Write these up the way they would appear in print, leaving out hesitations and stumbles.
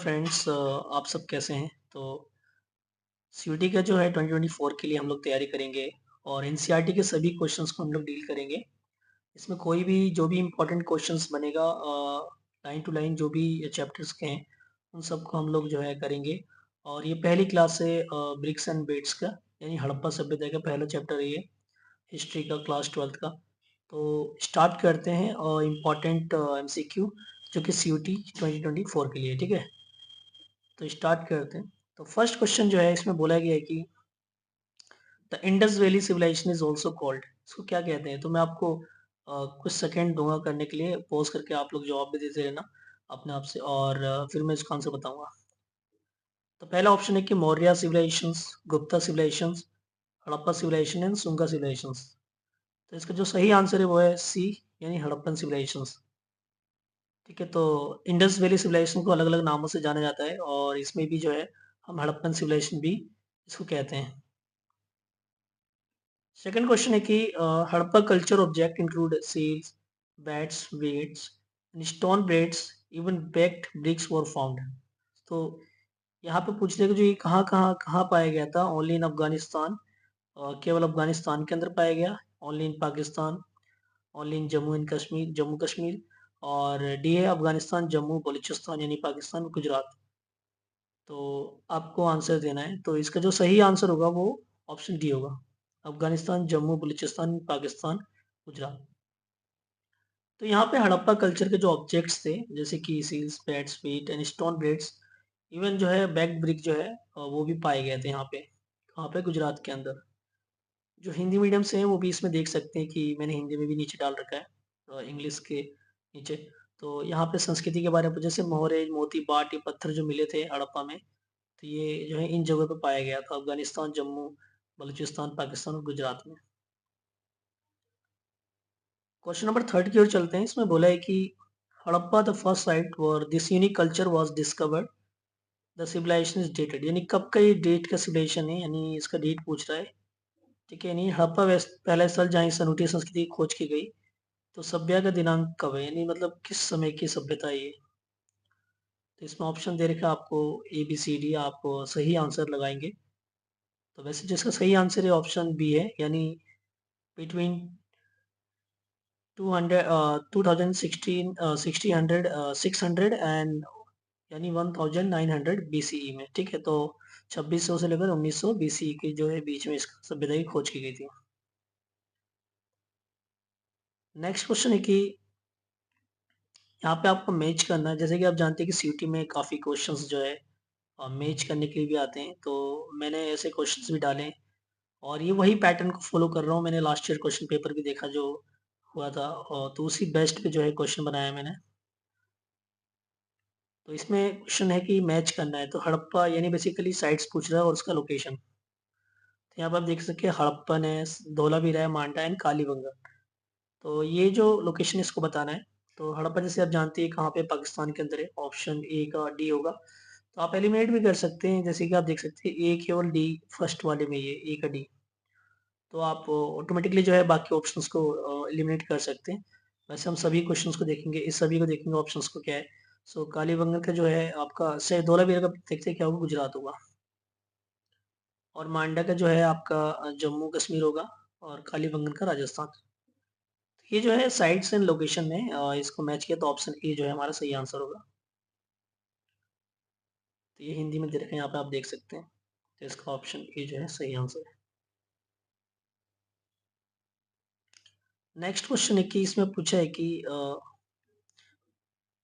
Friends, आप सब कैसे हैं? तो सीयूटी का जो है 2024 के लिए हम लोग तैयारी करेंगे और एनसीईआरटी के सभी क्वेश्चंस को हम लोग डील करेंगे। इसमें कोई भी जो भी इम्पोर्टेंट क्वेश्चंस बनेगा लाइन टू लाइन जो भी चैप्टर्स के हैं उन सबको हम लोग जो है करेंगे। और ये पहली क्लास है ब्रिक्स एंड बेट्स का, यानी हड़प्पा सभ्यता का पहला चैप्टर है ये, हिस्ट्री का क्लास 12th का। तो स्टार्ट करते हैं और इम्पोर्टेंट एमसीक्यू जो कि सीयूटी 2024 के लिए, ठीक है। तो स्टार्ट करते हैं। तो फर्स्ट क्वेश्चन जो है इसमें बोला गया है कि the Indus valley civilization is also called, इसको क्या कहते हैं? तो मैं आपको कुछ सेकंड दूंगा करने के लिए, पॉज करके आप लोग जवाब भी देते रहना अपने आप से, और फिर मैं इसका आंसर बताऊंगा। तो पहला ऑप्शन है कि Maurya civilizations, Gupta civilizations, Harappa civilization and Sunga civilizations. तो इसका जो सही आंसर है वो है सी, यानी हड़प्पन सिविलाइजेशंस। ठीक है, तो इंडस वैली सिविलाइजेशन को अलग अलग नामों से जाना जाता है और इसमें भी जो है हम हड़प्पन सिविलाइजेशन भी इसको कहते हैं। सेकंड क्वेश्चन है कि Harappa culture object include seals, bats, weights, stone beads, even baked bricks were found. तो यहाँ पे पूछ रहे कि जो ये कहाँ कहाँ कहाँ पाया गया था? ओनली इन अफगानिस्तान, केवल अफगानिस्तान के अंदर पाया गया। Only in Pakistan, only in Jammu and Kashmir, Jammu Kashmir, और डी है अफगानिस्तान, जम्मू, बलूचिस्तान यानी पाकिस्तान, गुजरात। तो आपको आंसर देना है, तो इसका जो सही आंसर होगा वो ऑप्शन डी होगा, अफगानिस्तान, जम्मू, बलूचिस्तान, पाकिस्तान, गुजरात। तो यहाँ पे हड़प्पा कल्चर के जो ऑब्जेक्ट्स थे जैसे कि seals, pads, feet and stone beads, even जो है बैक ब्रिक जो है वो भी पाए गए थे यहाँ पे गुजरात के अंदर। जो हिंदी मीडियम से हैं वो भी इसमें देख सकते हैं कि मैंने हिंदी में भी नीचे डाल रखा है इंग्लिश के नीचे। तो यहाँ पे संस्कृति के बारे में जैसे मोहरे, मोती, बाट, ये पत्थर जो मिले थे हड़प्पा में, तो ये जो है इन जगहों पे पाया गया था, अफगानिस्तान, जम्मू, बलूचिस्तान, पाकिस्तान और गुजरात में। क्वेश्चन नंबर थर्ड की ओर चलते हैं। इसमें बोला है कि Harappa the first site where this unique culture was discovered, the civilization is dated, यानी कब का ये डेट का सिविलाइजेशन है, यानी इसका डेट पूछ रहा है। ठीक है, यानी हड़प्पा वेस्ट पहला स्थल जहाँ इस अनूठी संस्कृति की खोज की गई। तो सभ्यता का दिनांक कब है, यानी मतलब किस समय की सभ्यता है ये? तो इसमें ऑप्शन दे रखा है आपको ए बी सी डी, आप सही आंसर लगाएंगे। तो वैसे जिसका सही आंसर है ऑप्शन बी है, यानी बिटवीन 200 2016 1600 600 एंड यानी 1900 बीसीई में। ठीक है, तो 2600 से लेकर 1900 बीसीई के जो है बीच में इसका सभ्यता की खोज की गई थी। नेक्स्ट क्वेश्चन है कि यहाँ पे आपको मैच करना है। जैसे कि आप जानते हैं कि सीयूटी में काफ़ी क्वेश्चंस जो है मैच करने के लिए भी आते हैं, तो मैंने ऐसे क्वेश्चंस भी डाले हैं और ये वही पैटर्न को फॉलो कर रहा हूँ। मैंने लास्ट ईयर क्वेश्चन पेपर भी देखा जो हुआ था, और तो उसी बेस्ट पे जो है क्वेश्चन बनाया मैंने। तो इसमें क्वेश्चन है कि मैच करना है, तो हड़प्पा यानी बेसिकली साइट्स पूछ रहा है और उसका लोकेशन। तो यहाँ पर आप देख सकते हैं हड़प्पन है, धोलावीरा है, मांडा एंड कालीबंगा। तो ये जो लोकेशन इसको बताना है। तो हड़प्पा जैसे आप जानते हैं कहाँ पे, पाकिस्तान के अंदर है, ऑप्शन ए का डी होगा। तो आप एलिमिनेट भी कर सकते हैं, जैसे कि आप देख सकते हैं ए केवल डी फर्स्ट वाले में, ये ए का डी। तो आप ऑटोमेटिकली जो है बाकी ऑप्शंस को एलिमिनेट कर सकते हैं। वैसे हम सभी क्वेश्चंस को देखेंगे, इस सभी को देखेंगे ऑप्शंस को क्या है। सो कालीबंगन का जो है आपका से धोलावीरा का देखते हैं क्या होगा, गुजरात होगा। और मांडा का जो है आपका जम्मू कश्मीर होगा, और कालीबंगन का राजस्थान। ये जो है साइट्स एंड लोकेशन में इसको मैच किया, तो ऑप्शन ए जो है हमारा सही आंसर होगा। तो ये हिंदी में दे रखे हैं, यहाँ पे आप देख सकते हैं। तो इसका ऑप्शन ए जो है सही आंसर है। नेक्स्ट क्वेश्चन है कि इसमें पूछा है कि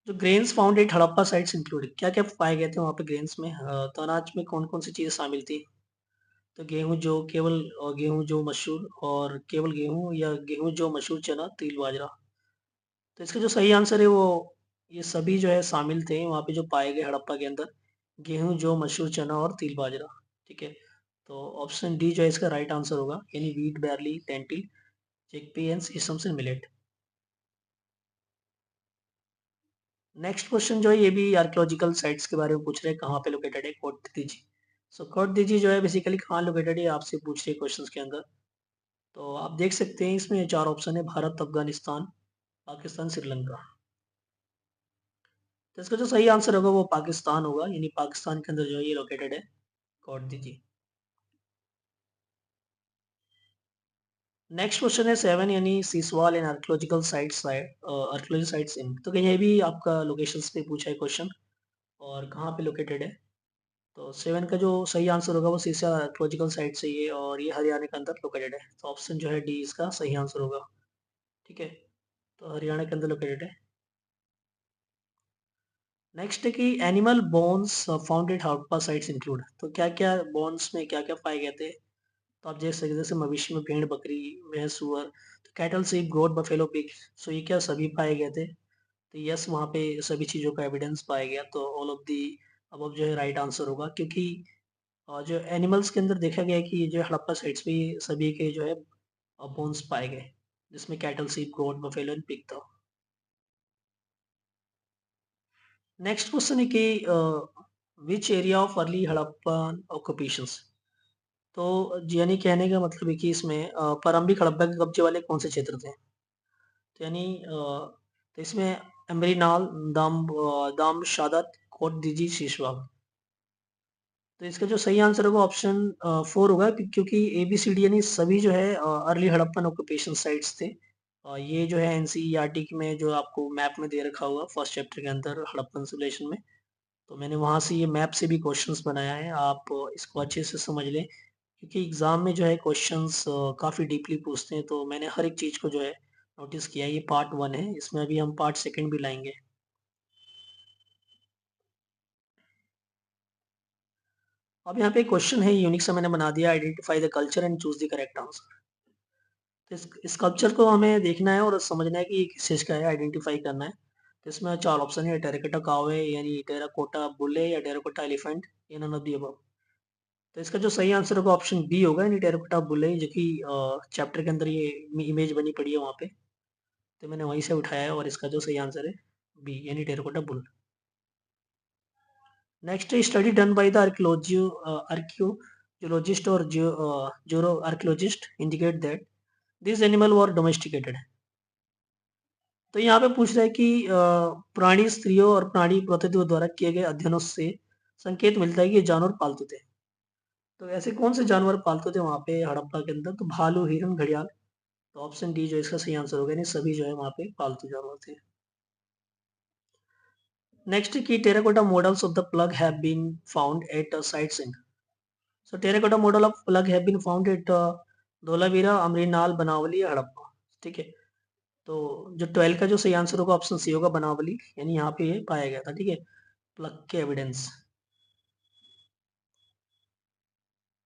जो grains found at Harappa sites include, क्या क्या पाए गए थे वहाँ पे ग्रेन्स में? तो अनाज में कौन कौन सी चीज़ें शामिल थी? तो गेहूं, जो केवल गेहूं, जो मशहूर, और केवल गेहूं, या गेहूं, जो मशहूर, चना, तिल, बाजरा। तो इसका जो सही आंसर है वो ये सभी जो है शामिल थे वहाँ पे जो पाए गए हड़प्पा के अंदर, गेहूं, जो मशहूर, चना और तिल, बाजरा। ठीक है, तो ऑप्शन डी जो है इसका राइट आंसर होगा, यानी wheat, barley, lentil, chickpea and sesames and millet. Next question जो है ये भी आर्कियोलॉजिकल साइट्स के बारे में पूछ रहे हैं, कहाँ पे लोकेटेड है, कोट दीजिए। सो कोट दीजिए जो है बेसिकली कहाँ लोकेटेड है आपसे पूछ रहे हैं क्वेश्चंस के अंदर। तो आप देख सकते हैं इसमें चार ऑप्शन है, भारत, अफगानिस्तान, पाकिस्तान, श्रीलंका। तो इसका जो सही आंसर होगा वो पाकिस्तान होगा, यानी पाकिस्तान के अंदर जो है ये लोकेटेड है कोट दीजी। नेक्स्ट क्वेश्चन है 7, यानी सीसवाल in archaeological sites archaeology sites in. तो ये भी आपका लोकेशंस पे पूछा है क्वेश्चन, और कहाँ पे लोकेटेड है। तो 7 का जो सही आंसर होगा वो सीसवाल आर्कियोलॉजिकल साइट से ही है, और ये हरियाणा के अंदर लोकेटेड है। तो ऑप्शन जो है डी इसका सही आंसर होगा। ठीक है, तो हरियाणा के अंदर लोकेटेड है। नेक्स्ट है कि animal bones found at Harappa sites include. तो क्या क्या बोन्स में क्या क्या पाए गए थे। तो आप देख सकते हैं जैसे मवेशी में भेड़, बकरी, भैंस, सुअर, तो cattle, sheep, goat, buffalo, pig. सो ये क्या सभी पाए गए थे। तो यस, वहाँ पे सभी चीज़ों का एविडेंस पाया गया। तो ऑल ऑफ दी अब जो है राइट आंसर होगा, क्योंकि जो एनिमल्स के अंदर देखा गया है कि ये जो हड़प्पा साइट्स पे ये सभी के जो है बोन्स पाए गए, जिसमें cattle, sheep, goat, buffalo and pig था। नेक्स्ट क्वेश्चन है कि which area of early Harappan occupations. तो यानी कहने का मतलब है कि इसमें प्रारंभिक हड़प्पा के कब्जे वाले कौन से क्षेत्र थे। तो यानी तो इसमें अम्बरीनाल, दाम शादत, कोट दीजी, शीशवाग। तो इसका जो सही आंसर होगा ऑप्शन 4 होगा, क्योंकि ए बी सी डी यानी सभी जो है अर्ली हड़प्पन ऑक्यूपेशन साइट्स थे। ये जो है एनसीईआरटी में जो आपको मैप में दे रखा हुआ फर्स्ट चैप्टर के अंदर हड़प्पन सिविलाइजेशन में। तो मैंने वहाँ से ये मैप से भी क्वेश्चंस बनाया है, आप इसको अच्छे से समझ लें, क्योंकि एग्ज़ाम में जो है क्वेश्चंस काफ़ी डीपली पूछते हैं। तो मैंने हर एक चीज़ को जो है नोटिस किया है। ये पार्ट 1 है, इसमें अभी हम पार्ट 2 भी लाएंगे। अब यहाँ पे क्वेश्चन है यूनिक सा मैंने बना दिया, identify the culture and choose the correct answer. तो इस कल्चर को हमें देखना है और समझना है कि ये किस चीज़ का है, आइडेंटिफाई करना है। तो इसमें 4 ऑप्शन है, टेराकोटा काव है, यानी टेराकोटा बुल है, या टेराकोटा एलिफेंट, या नन ऑफ द अबव। तो इसका जो सही आंसर होगा ऑप्शन बी होगा, यानी टेराकोटा बुल है, जो कि चैप्टर के अंदर ये इमेज बनी पड़ी है वहाँ पे। तो मैंने वहीं से उठाया है, और इसका जो सही आंसर है बी, यानी terracotta bull. Next study done by the archaeologist और जोरो archaeologist indicate that this animal were domesticated. तो यहाँ पे पूछ रहा है कि प्राणी स्त्रियों और प्राणी प्रतिनिधियों द्वारा किए गए अध्ययनों से संकेत मिलता है कि ये जानवर पालतू थे। तो ऐसे कौन से जानवर पालतू थे वहाँ पे हड़प्पा के अंदर। तो भालू, हिरन, घड़ियाल। तो ऑप्शन डी जो इसका सही आंसर होगा, नहीं सभी जो है वहाँ पे पालतू जानवर थे। नेक्स्ट की terracotta models of the plough have been found at sites in. So terracotta model of plough have been found at Dholavira, Amrinal, Banawali, Harappa. ठीक है, तो जो 12 का जो सही आंसर होगा ऑप्शन सी होगा, बनावली, यानी यहाँ पे ये पाया गया था। ठीक है, प्लग के एविडेंस।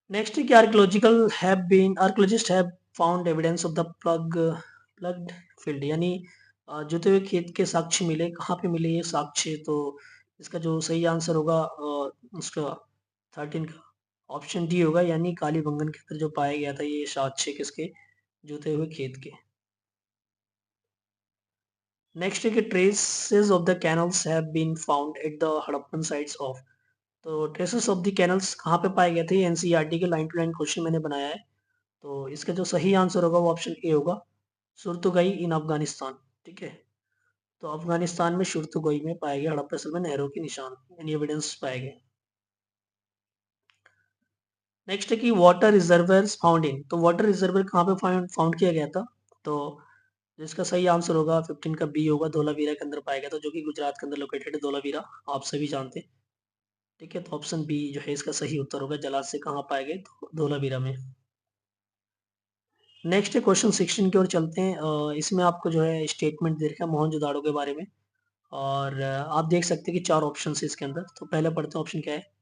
नेक्स्ट है कि archaeologist have found evidence of the ploughed field, यानी जुते हुए खेत के साक्ष्य मिले। कहाँ पे मिले ये साक्ष्य। तो इसका जो सही आंसर होगा उसका 13 का ऑप्शन डी होगा, यानी कालीबंगन के अंदर जो पाया गया था ये साक्ष्य किसके, जुते हुए खेत के। नेक्स्ट है कि traces of the canals have been found at the Harappan sites of. तो ट्रेसेस ऑफ द कैनल्स कहाँ पे पाए गए थे, एनसीईआरटी के लाइन टू लाइन क्वेश्चन मैंने बनाया है। तो इसका जो सही आंसर होगा वो ऑप्शन ए होगा, सुरतुगई इन अफगानिस्तान। ठीक है, तो अफगानिस्तान में सुरतुगई में पाए गए हड़प्पा स्थल में नहरों के निशान, यानी एविडेंस पाए गए। नेक्स्ट है कि वाटर रिजर्वर्स फाउंड इन। तो वाटर रिजर्वर कहाँ पे फाउंड फाउंड किया गया था। तो जिसका सही आंसर होगा 15 का बी होगा, धोलावीरा के अंदर पाया गया था, जो कि गुजरात के अंदर लोकेटेड है धोलावीरा, आप सभी जानते हैं। ठीक है, तो ऑप्शन बी जो है इसका सही उत्तर होगा, जलाशय से कहाँ पाए गए, धोलावीरा में। नेक्स्ट है क्वेश्चन 16 की ओर चलते हैं। इसमें आपको जो है स्टेटमेंट दे रखा है मोहनजोदाड़ो के बारे में, और आप देख सकते हैं कि 4 ऑप्शन है इसके अंदर। तो पहले पढ़ते हैं ऑप्शन क्या है।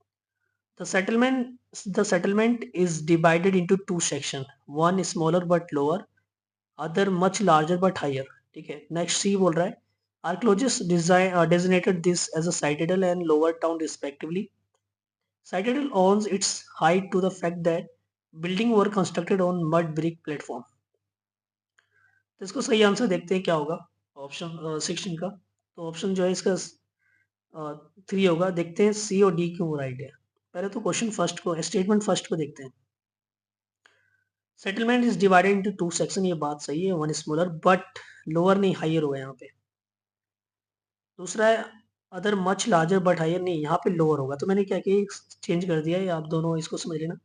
The settlement is divided into 2 section, one smaller but lower, other much larger but higher. ठीक है, नेक्स्ट सी बोल रहा है archaeologist designated this as a citadel and lower town respectively. Citadel owns its height to the fact that building were constructed on mud brick platform. तो इसको सही answer देखते हैं क्या होगा ऑप्शन 16 का। तो ऑप्शन जो है इसका 3 होगा। देखते हैं सी और डी क्यों राइट है। पहले तो क्वेश्चन फर्स्ट को, स्टेटमेंट फर्स्ट को देखते हैं। Settlement is divided into 2 section, ये बात सही है, वन स्मॉलर बट लोअर नहीं हायर होगा यहाँ पे। दूसरा है other much larger but higher, नहीं यहाँ पे लोअर होगा, तो मैंने क्या किया, चेंज कर दिया है, आप दोनों इसको समझ लेना।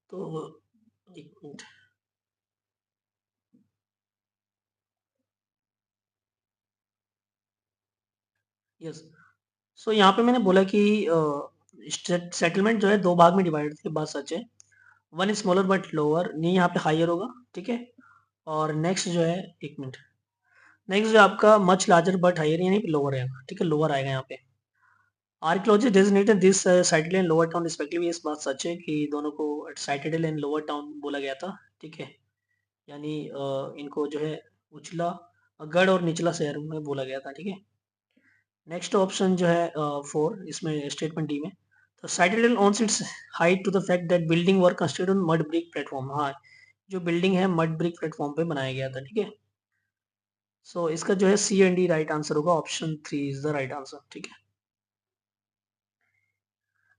तो एक मिनट, यस। सो यहाँ पे मैंने बोला कि सेटलमेंट जो है दो भाग में डिवाइड थी, बात सच है। One is smaller but lower, नहीं यहाँ पे हायर होगा, ठीक है। और नेक्स्ट जो है, एक मिनट, नेक्स्ट जो आपका मच लार्जर बट हायर, यानी लोअर आएगा, ठीक है, लोअर आएगा यहाँ पे। Archaeology designated this citadel and lower town respectively, इस बात सच है कि दोनों को साइटेडल एंड लोअर टाउन बोला गया था, ठीक है। यानी इनको जो है उछला गढ़ और निचला शहर में बोला गया था, ठीक है। नेक्स्ट ऑप्शन जो है 4, इसमें स्टेटमेंट डी में, तो citadel owes its height to the fact that building were constructed on mud brick platform, हाँ, जो बिल्डिंग है मड ब्रिक प्लेटफॉर्म पे बनाया गया था, ठीक है। सो इसका जो है सी एंड डी राइट आंसर होगा, option 3 is the right answer, ठीक है।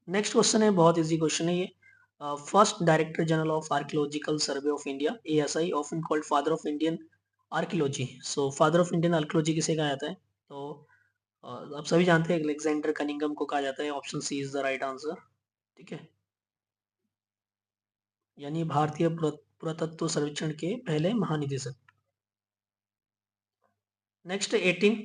नेक्स्ट क्वेश्चन है, बहुत इजी क्वेश्चन है ये। First director general of archaeological survey of India, ASI, often called father of Indian archaeology. So father of Indian archaeology किसे कहा जाता है, तो आप सभी जानते हैं अलेक्जेंडर कनिंगम को कहा जाता है, option C is the right answer, ठीक है। यानी भारतीय पुरातत्व सर्वेक्षण के पहले महानिदेशक। Next 18,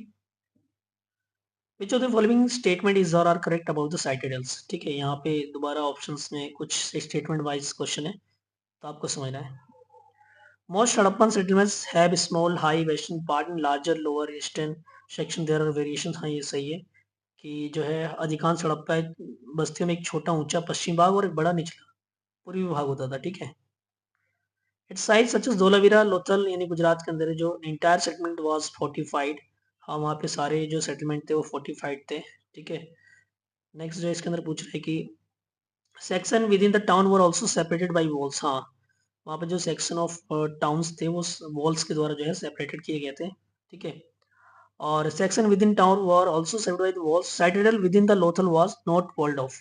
which of the following statement is or are correct about the citadels, ठीक है। यहाँ पे दोबारा ऑप्शंस में कुछ स्टेटमेंट वाइज क्वेश्चन है, तो आपको समझना है। Most Harappan settlements have small, high western part and larger lower eastern section. There are variations, हाँ ये सही है कि जो है अधिकांश हड़प्पा बस्तियों में एक छोटा ऊंचा पश्चिम भाग और एक बड़ा निचला पूर्वी भाग होता था, ठीक है। Its size such as Dholavira Lothal, यानी गुजरात के अंदर है, जो इंटायर सेटलमेंट वाज फोर्टिफाइड, हाँ वहाँ पे सारे जो सेटलमेंट थे वो फोर्टिफाइड थे, ठीक है। नेक्स्ट जो इसके अंदर पूछ रहे हैं कि section within the town were also separated by walls, हाँ वहाँ पे जो सेक्शन ऑफ टाउन्स थे वो वॉल्स के द्वारा जो है सेपरेटेड किए गए थे, ठीक है। और section within town were also separated by walls, citadel within the Lothal was not walled off.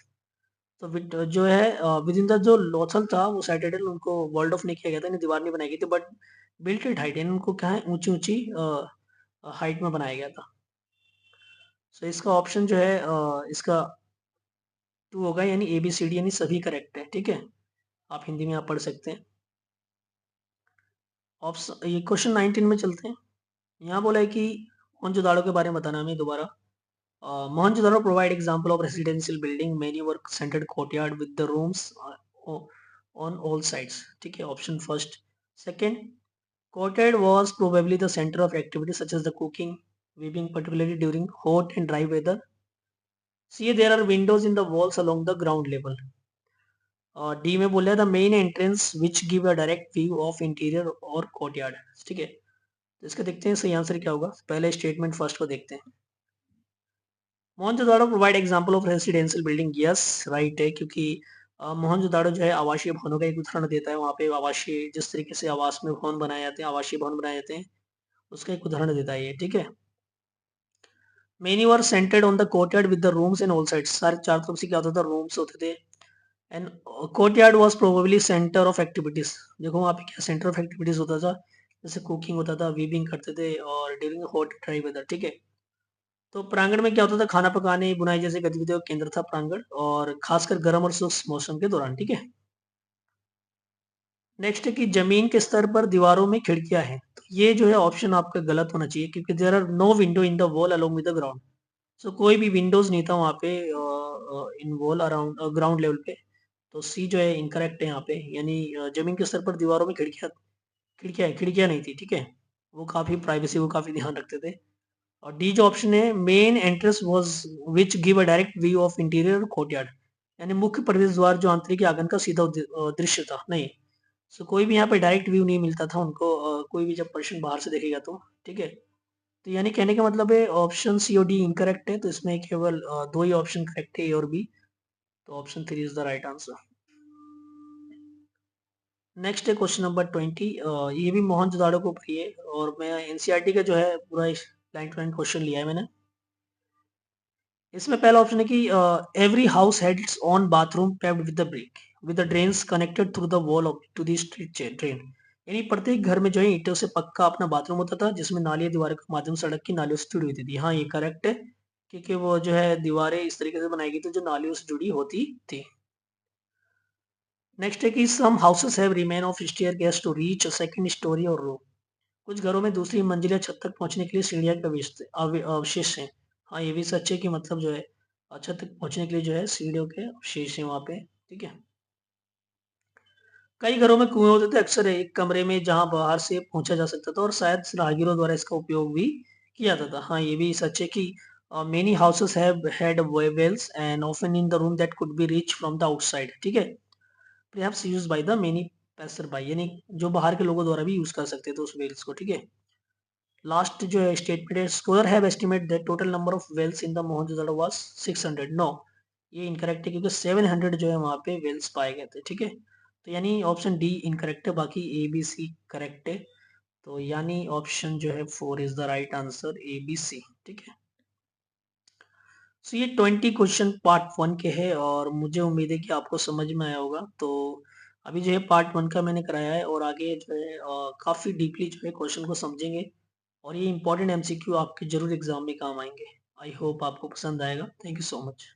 तो जो है विद इन द जो लोथल था वो साइटेडल, उनको वॉल्ड ऑफ नहीं किया गया था, दीवार नहीं बनाई गई थी, बट बिल्ट इट हाइट, यानी उनको क्या है ऊंची ऊंची हाइट में बनाया गया था। सो इसका ऑप्शन जो है इसका 2 होगा, यानी ए बी सी डी यानी सभी करेक्ट है, ठीक है। आप हिंदी में आप पढ़ सकते हैं। ऑप्शन ये क्वेश्चन 19 में चलते हैं। यहाँ बोला है कि मोहनजोदाड़ो के बारे में बताना हमें दोबारा। Mohenjodaro provide example of residential building, many work centred courtyard with the rooms on all sides, ठीक है, option first. Second, courtyard was probably the center of activities such as the cooking, weaving, particularly during hot and dry weather. See, there are windows in the walls along the ground level. D में बोला the main entrance which give a direct view of interior और courtyard, ठीक है। तो इसका देखते हैं सही आंसर क्या होगा, पहले स्टेटमेंट फर्स्ट को देखते हैं। Mohenjodaro provide example of residential building, yes right है, क्योंकि मोहनजोदाड़ो जो है आवासीय भवनों का एक उदाहरण देता है, वहाँ पे आवासीय जिस तरीके से आवास में भवन बनाए जाते हैं, आवासीय भवन बनाए जाते हैं, उसका एक उदाहरण देता है ये, ठीक है। Many were centered on the courtyard with the rooms in all sides. सारे चार तरफ से क्या होता था, रूम्स होते थे। And courtyard was probably centre of activities, देखो वहाँ पे क्या सेंटर ऑफ एक्टिविटीज होता था, जैसे कुकिंग होता था, वीविंग करते थे, और ड्यूरिंग हॉट ड्राई वेदर, ठीक है। तो प्रांगण में क्या होता था, खाना पकाने बुनाई जैसे गतिविधियों का केंद्र था प्रांगण, और खासकर गर्म और शुष्क मौसम के दौरान, ठीक है। नेक्स्ट है कि जमीन के स्तर पर दीवारों में खिड़कियां हैं, तो ये जो है ऑप्शन आपका गलत होना चाहिए, क्योंकि there are no window in the wall along with the ground. So कोई भी विंडोज नहीं था वहाँ पे in wall around ground level पे, तो सी जो है इनकरेक्ट है यहाँ पे, यानी जमीन के स्तर पर दीवारों में खिड़कियां नहीं थी, ठीक है। वो काफी प्राइवेसी को काफी ध्यान रखते थे। और डी जो ऑप्शन है, main entrance was which give a direct view of interior courtyard, यानी मुख्य प्रवेश द्वार जो आंतरिक आंगन का सीधा दृश्य था, नहीं। सो कोई भी यहाँ पे डायरेक्ट व्यू नहीं मिलता था उनको, कोई भी जब पर्सन बाहर से देखेगा तो, ठीक है। तो यानी कहने का मतलब है ऑप्शन सी और डी इनकरेक्ट है, तो इसमें केवल दो ही ऑप्शन करेक्ट है, ए और बी, तो option 3 is the right answer. Next है क्वेश्चन नंबर 20, ये भी मोहनजोदाड़ो के ऊपर ही है, और मैं एनसीईआरटी का जो है पूरा लाइन टू लाइन क्वेश्चन लिया है मैंने। इसमें पहला ऑप्शन है कि every house had its own bathroom paved with the brick with the drains connected through the wall to the street drain, यानी प्रत्येक घर में जो है ईंटों से पक्का अपना बाथरूम होता था, जिसमें नाली या दीवारों के माध्यम से सड़क की नालियों से जुड़ी होती थी। हाँ, ये करेक्ट है, क्योंकि वो जो है दीवारें इस तरीके से बनाई गई थी जो नालियों से जुड़ी होती थी। नेक्स्ट है कि some houses have remain of staircase to reach a second storey और रो। कुछ घरों में दूसरी मंजिल या छत तक पहुंचने के लिए सीढ़ियां के अवशेष हैं। हाँ, ये भी सच है कि मतलब जो है छत तक पहुंचने के लिए जो है सीढ़ियों के अवशेष हैं वहां पे। ठीक है। कई घरों में कुएं होते थे, अक्सर एक कमरे में जहां बाहर से पहुंचा जा सकता था और शायद राहगीरों द्वारा इसका उपयोग भी किया जाता था। हाँ, ये भी सच है कि many houses have had wells and often in the room that could be reach from the outside. ठीक है। Perhaps used by the many passer by, यानी जो बाहर के लोगों द्वारा भी यूज कर सकते थे उस वेल्स को। ठीक है। लास्ट जो है स्टेटमेंट है, scholar have estimate that total number of wells in the Mohenjodaro was 600। No, ये इनकरेक्ट है क्योंकि 700 जो है वहां पे वेल्स पाए गए थे। ठीक है। तो यानी ऑप्शन डी इनकरेक्ट है, बाकी ए बी सी करेक्ट है। तो यानी ऑप्शन जो है 4 is the right answer, A B C. ठीक है। सो ये 20 क्वेश्चन पार्ट 1 के हैं और मुझे उम्मीद है कि आपको समझ में आया होगा। तो अभी जो है पार्ट 1 का मैंने कराया है और आगे जो है काफ़ी डीपली जो है क्वेश्चन को समझेंगे और ये इंपॉर्टेंट एमसीक्यू आपके जरूर एग्जाम में काम आएंगे। आई होप आपको पसंद आएगा। Thank you so much.